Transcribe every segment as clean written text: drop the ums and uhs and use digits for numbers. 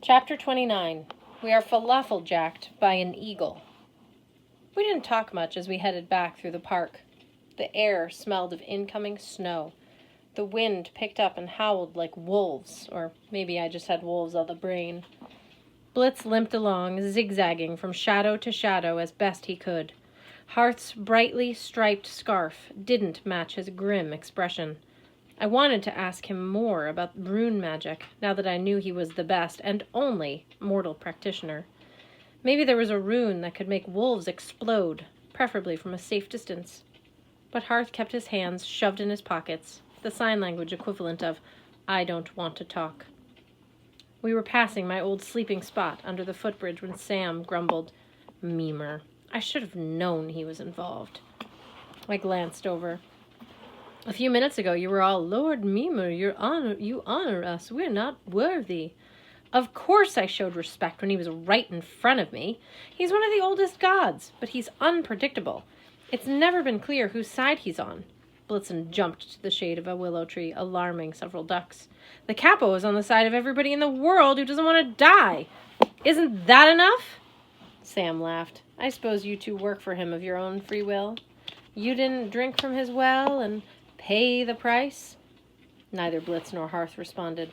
Chapter 29. We are falafel-jacked by an eagle. We didn't talk much as we headed back through the park. The air smelled of incoming snow. The wind picked up and howled like wolves, or maybe I just had wolves on the brain. Blitz limped along, zigzagging from shadow to shadow as best he could. Hearth's brightly striped scarf didn't match his grim expression. I wanted to ask him more about rune magic, now that I knew he was the best and only mortal practitioner. Maybe there was a rune that could make wolves explode, preferably from a safe distance. But Hearth kept his hands shoved in his pockets, the sign language equivalent of, "I don't want to talk." We were passing my old sleeping spot under the footbridge when Sam grumbled, "Memer, I should have known he was involved." I glanced over. "A few minutes ago you were all, 'Lord Memer, you honor us. We're not worthy.' Of course I showed respect when he was right in front of me. He's one of the oldest gods, but he's unpredictable. It's never been clear whose side he's on." Blitzen jumped to the shade of a willow tree, alarming several ducks. "The capo is on the side of everybody in the world who doesn't want to die. Isn't that enough?" Sam laughed. "I suppose you two work for him of your own free will? You didn't drink from his well and pay the price?" Neither Blitz nor Hearth responded.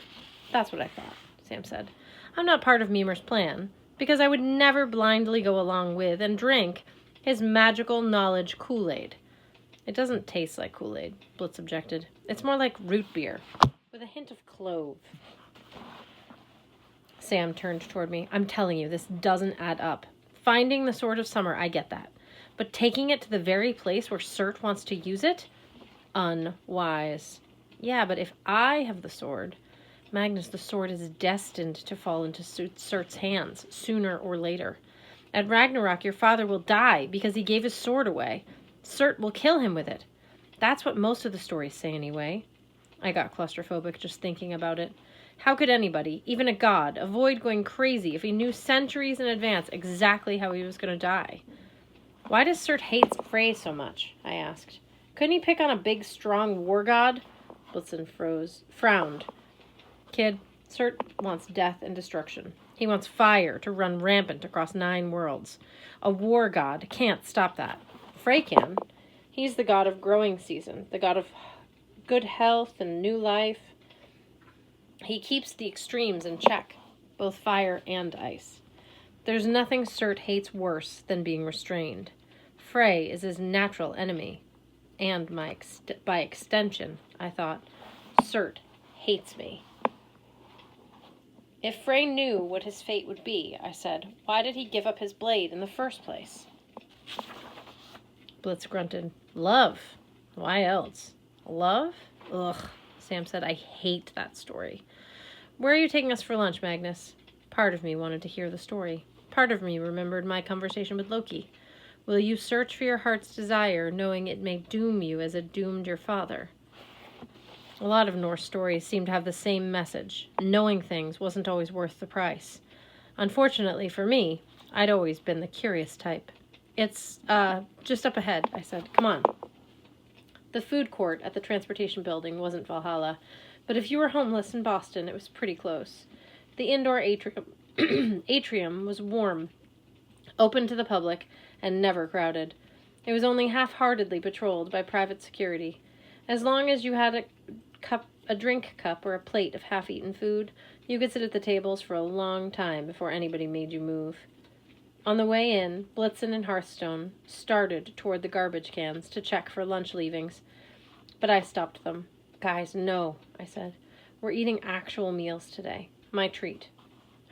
"That's what I thought," Sam said. "I'm not part of Memer's plan, because I would never blindly go along with and drink his magical knowledge Kool-Aid." "It doesn't taste like Kool-Aid," Blitz objected. "It's more like root beer, with a hint of clove." Sam turned toward me. "I'm telling you, this doesn't add up. Finding the Sword of Summer, I get that. But taking it to the very place where Cert wants to use it? Unwise." "Yeah, but if I have the sword..." "Magnus, the sword is destined to fall into Cert's hands, sooner or later. At Ragnarok, your father will die because he gave his sword away. Cert will kill him with it. That's what most of the stories say anyway." I got claustrophobic just thinking about it. How could anybody, even a god, avoid going crazy if he knew centuries in advance exactly how he was going to die? "Why does Cert hate Frey so much?" I asked. "Couldn't he pick on a big, strong war god?" Blitzen frowned. "Kid, Cert wants death and destruction. He wants fire to run rampant across 9 worlds. A war god can't stop that. Frey can. He's the god of growing season, the god of good health and new life. He keeps the extremes in check, both fire and ice. There's nothing Cert hates worse than being restrained. Frey is his natural enemy. And by extension, I thought, Cert hates me." "If Frey knew what his fate would be," I said, "why did he give up his blade in the first place?" Blitz grunted. "Love. Why else?" "Love? Ugh," Sam said. "I hate that story." "Where are you taking us for lunch, Magnus?" Part of me wanted to hear the story. Part of me remembered my conversation with Loki. Will you search for your heart's desire, knowing it may doom you as it doomed your father? A lot of Norse stories seem to have the same message. Knowing things wasn't always worth the price. Unfortunately for me, I'd always been the curious type. "It's, just up ahead," I said. "Come on." The food court at the transportation building wasn't Valhalla, but if you were homeless in Boston, it was pretty close. The indoor atrium was warm, open to the public, and never crowded. It was only half-heartedly patrolled by private security. As long as you had a drink cup or a plate of half-eaten food, you could sit at the tables for a long time before anybody made you move. On the way in, Blitzen and Hearthstone started toward the garbage cans to check for lunch leavings, but I stopped them. "Guys, no," I said. "We're eating actual meals today. My treat."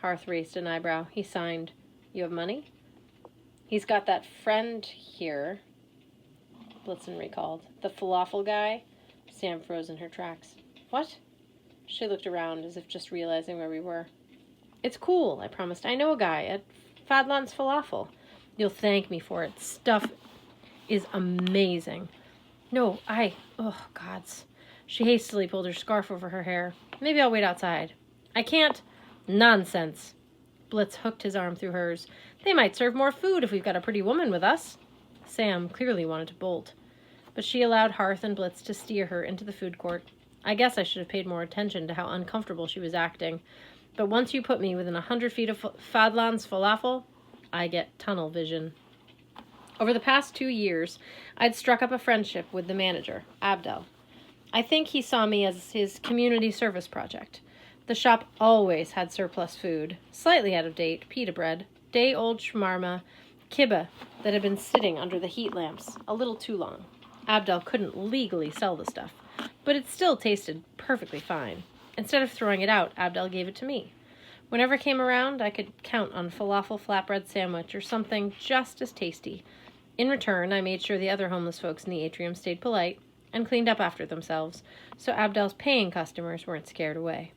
Hearth raised an eyebrow. He signed. "You have money?" "He's got that friend here," Blitzen recalled. "The falafel guy?" Sam froze in her tracks. "What?" She looked around as if just realizing where we were. "It's cool," I promised. "I know a guy at Fadlan's Falafel. You'll thank me for it. Stuff is amazing." "No, oh, gods." She hastily pulled her scarf over her hair. "Maybe I'll wait outside." "I can't." "Nonsense." Blitz hooked his arm through hers. "They might serve more food if we've got a pretty woman with us." Sam clearly wanted to bolt, but she allowed Hearth and Blitz to steer her into the food court. I guess I should have paid more attention to how uncomfortable she was acting. But once you put me within 100 feet of Fadlan's falafel, I get tunnel vision. Over the past 2 years, I'd struck up a friendship with the manager, Abdel. I think he saw me as his community service project. The shop always had surplus food, slightly out of date, pita bread, day-old shawarma, kibbeh that had been sitting under the heat lamps a little too long. Abdel couldn't legally sell the stuff, but it still tasted perfectly fine. Instead of throwing it out, Abdel gave it to me. Whenever it came around, I could count on falafel flatbread sandwich or something just as tasty. In return, I made sure the other homeless folks in the atrium stayed polite and cleaned up after themselves, so Abdel's paying customers weren't scared away.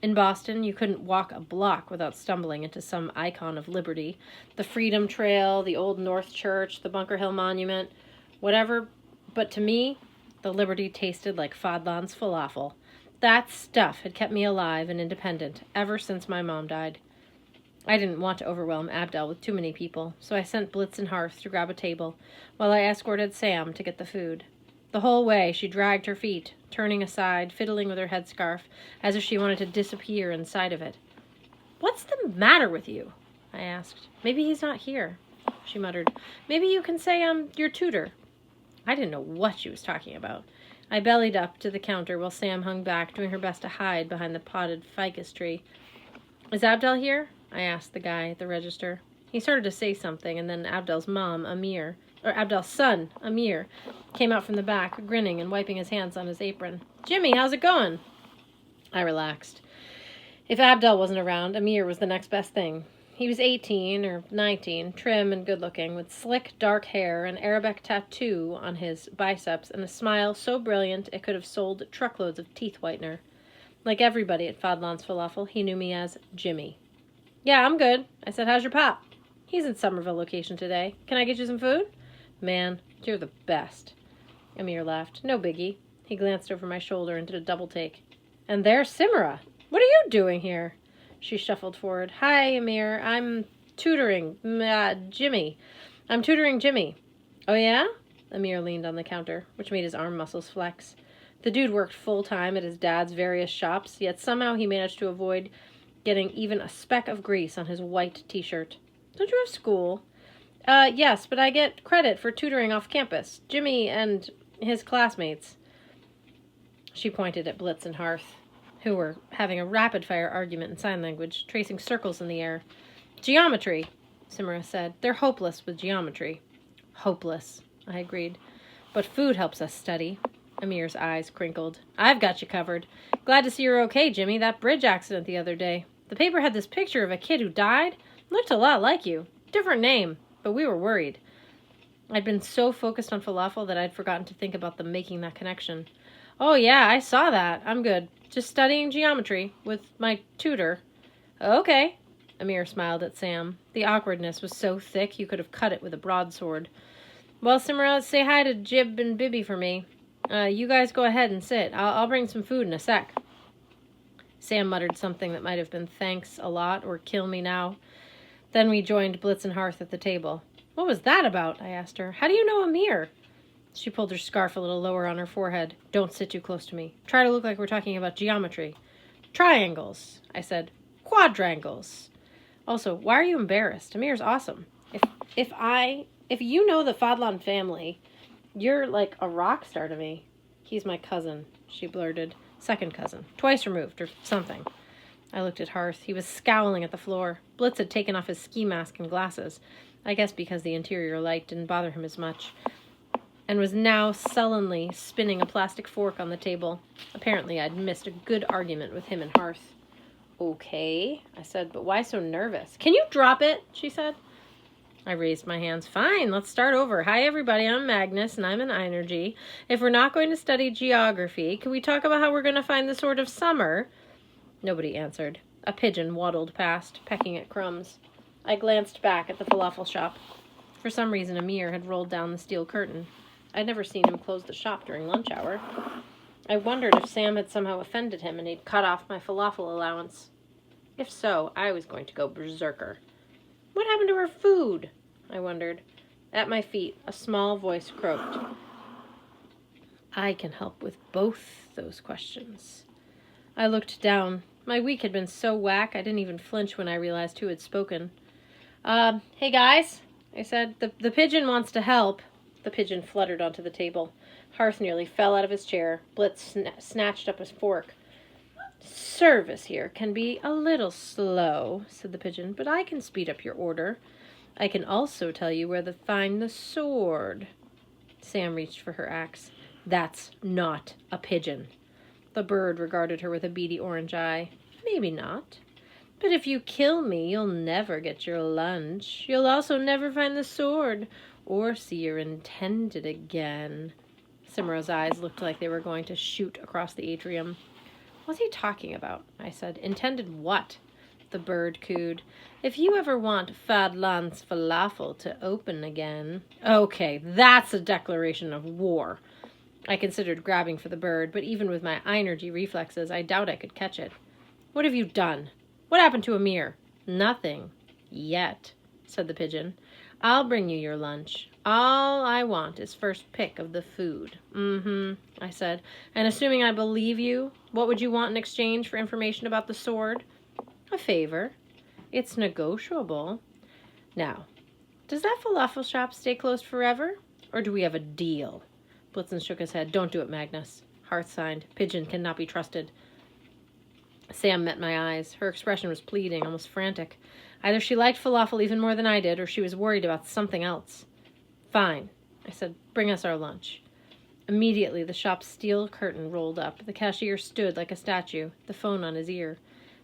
In Boston, you couldn't walk a block without stumbling into some icon of liberty. The Freedom Trail, the Old North Church, the Bunker Hill Monument, whatever. But to me, the liberty tasted like Fadlan's falafel. That stuff had kept me alive and independent ever since my mom died. I didn't want to overwhelm Abdel with too many people, so I sent Blitz and Hearth to grab a table while I escorted Sam to get the food. The whole way, she dragged her feet, turning aside, fiddling with her headscarf, as if she wanted to disappear inside of it. "What's the matter with you?" I asked. "Maybe he's not here," she muttered. "Maybe you can say I'm your tutor." I didn't know what she was talking about. I bellied up to the counter while Sam hung back, doing her best to hide behind the potted ficus tree. "Is Abdel here?" I asked the guy at the register. He started to say something, and then Abdel's son, Amir, came out from the back, grinning and wiping his hands on his apron. "Jimmy, how's it going?" I relaxed. If Abdel wasn't around, Amir was the next best thing. He was 18 or 19, trim and good-looking, with slick, dark hair, an Arabic tattoo on his biceps, and a smile so brilliant it could have sold truckloads of teeth whitener. Like everybody at Fadlan's Falafel, he knew me as Jimmy. "Yeah, I'm good." I said, "How's your pop?" "He's in Somerville location today. Can I get you some food?" "Man, you're the best." Amir laughed. "No biggie." He glanced over my shoulder and did a double take. "And there's Simra. What are you doing here?" She shuffled forward. "Hi, Amir. I'm tutoring Jimmy. I'm tutoring Jimmy." "Oh, yeah?" Amir leaned on the counter, which made his arm muscles flex. The dude worked full-time at his dad's various shops, yet somehow he managed to avoid getting even a speck of grease on his white t-shirt. "Don't you have school?" Yes, but I get credit for tutoring off campus. Jimmy and his classmates." She pointed at Blitz and Hearth, who were having a rapid-fire argument in sign language, tracing circles in the air. "Geometry," Simra said. "They're hopeless with geometry." "Hopeless," I agreed. "But food helps us study." Amir's eyes crinkled. "I've got you covered. Glad to see you're okay, Jimmy. That bridge accident the other day. The paper had this picture of a kid who died. Looked a lot like you. Different name, but we were worried." I'd been so focused on falafel that I'd forgotten to think about them making that connection. "Oh, yeah, I saw that. I'm good. Just studying geometry with my tutor." "Okay." Amir smiled at Sam. The awkwardness was so thick you could have cut it with a broadsword. "Well, Simra, say hi to Jib and Bibby for me. You guys go ahead and sit. I'll bring some food in a sec." Sam muttered something that might have been thanks a lot or kill me now. Then we joined Blitz and Hearth at the table. "What was that about?" I asked her. "How do you know Amir?" She pulled her scarf a little lower on her forehead. "Don't sit too close to me. Try to look like we're talking about geometry." "Triangles," I said. "Quadrangles." "Also, why are you embarrassed? Amir's awesome. If you know the Fadlan family, you're like a rock star to me." "He's my cousin," she blurted. "Second cousin. Twice removed, or something." I looked at Hearth. He was scowling at the floor. Blitz had taken off his ski mask and glasses, I guess because the interior light didn't bother him as much, and was now sullenly spinning a plastic fork on the table. Apparently I'd missed a good argument with him and Hearth. "Okay," I said, "but why so nervous?" "Can you drop it?" she said. I raised my hands. "Fine, let's start over. Hi, everybody, I'm Magnus, and I'm an energy. If we're not going to study geography, can we talk about how we're going to find the sword of summer?" Nobody answered. A pigeon waddled past, pecking at crumbs. I glanced back at the falafel shop. For some reason, Amir had rolled down the steel curtain. I'd never seen him close the shop during lunch hour. I wondered if Sam had somehow offended him and he'd cut off my falafel allowance. If so, I was going to go berserker. What happened to her food? I wondered. At my feet, a small voice croaked. I can help with both those questions. I looked down. My week had been so whack, I didn't even flinch when I realized who had spoken. Hey guys, I said. The pigeon wants to help. The pigeon fluttered onto the table. Hearth nearly fell out of his chair. Blitz snatched up his fork. Service here can be a little slow, said the pigeon, but I can speed up your order. I can also tell you where to find the sword. Sam reached for her axe. That's not a pigeon. The bird regarded her with a beady orange eye. Maybe not. But if you kill me, you'll never get your lunch. You'll also never find the sword or see your intended again. Simra's eyes looked like they were going to shoot across the atrium. What's he talking about? I said. Intended what? The bird cooed. If you ever want Fadlan's falafel to open again. Okay, that's a declaration of war. I considered grabbing for the bird, but even with my energy reflexes, I doubt I could catch it. What have you done? What happened to Amir? Nothing. Yet, said the pigeon. I'll bring you your lunch. All I want is first pick of the food. I said. And assuming I believe you, what would you want in exchange for information about the sword? A favor. It's negotiable. Now, does that falafel shop stay closed forever? Or do we have a deal? Blitzen shook his head. Don't do it, Magnus. Hearth signed. Pigeon cannot be trusted. Sam met my eyes. Her expression was pleading, almost frantic. Either she liked falafel even more than I did, or she was worried about something else. Fine, I said. Bring us our lunch. Immediately, the shop's steel curtain rolled up. The cashier stood like a statue, the phone on his ear.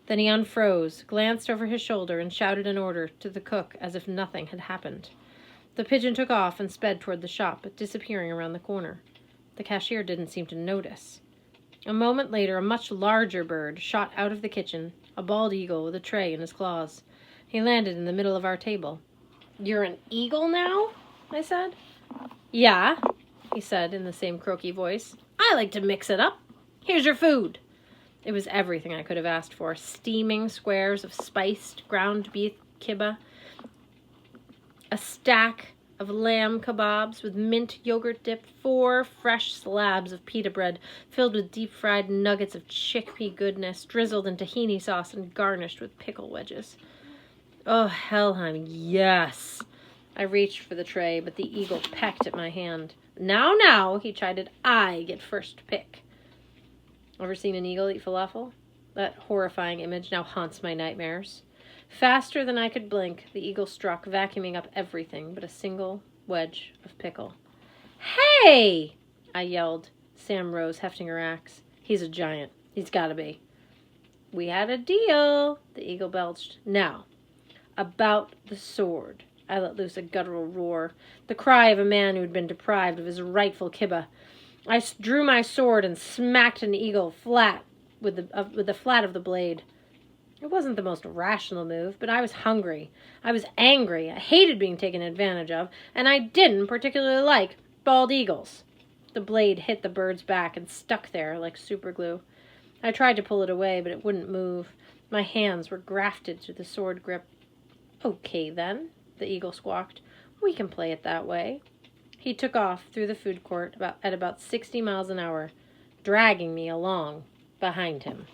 Then he unfroze, glanced over his shoulder, and shouted an order to the cook as if nothing had happened. The pigeon took off and sped toward the shop, disappearing around the corner. The cashier didn't seem to notice. A moment later, a much larger bird shot out of the kitchen, a bald eagle with a tray in his claws. He landed in the middle of our table. You're an eagle now? I said. Yeah, he said in the same croaky voice. I like to mix it up. Here's your food. It was everything I could have asked for. Steaming squares of spiced ground beef kibbeh, a stack of lamb kebabs with mint yogurt dip, 4 fresh slabs of pita bread filled with deep-fried nuggets of chickpea goodness, drizzled in tahini sauce and garnished with pickle wedges. Oh, Helheim, yes! I reached for the tray, but the eagle pecked at my hand. Now, he chided, I get first pick. Ever seen an eagle eat falafel? That horrifying image now haunts my nightmares. Faster than I could blink, the eagle struck, vacuuming up everything but a single wedge of pickle. Hey! I yelled. Sam rose, hefting her axe. He's a giant. He's gotta be. We had a deal, the eagle belched. Now, about the sword. I let loose a guttural roar, the cry of a man who had been deprived of his rightful kibbeh. I drew my sword and smacked an eagle flat with the flat of the blade. It wasn't the most rational move, but I was hungry. I was angry. I hated being taken advantage of, and I didn't particularly like bald eagles. The blade hit the bird's back and stuck there like superglue. I tried to pull it away, but it wouldn't move. My hands were grafted to the sword grip. Okay, then, the eagle squawked. We can play it that way. He took off through the food court at about 60 miles an hour, dragging me along behind him.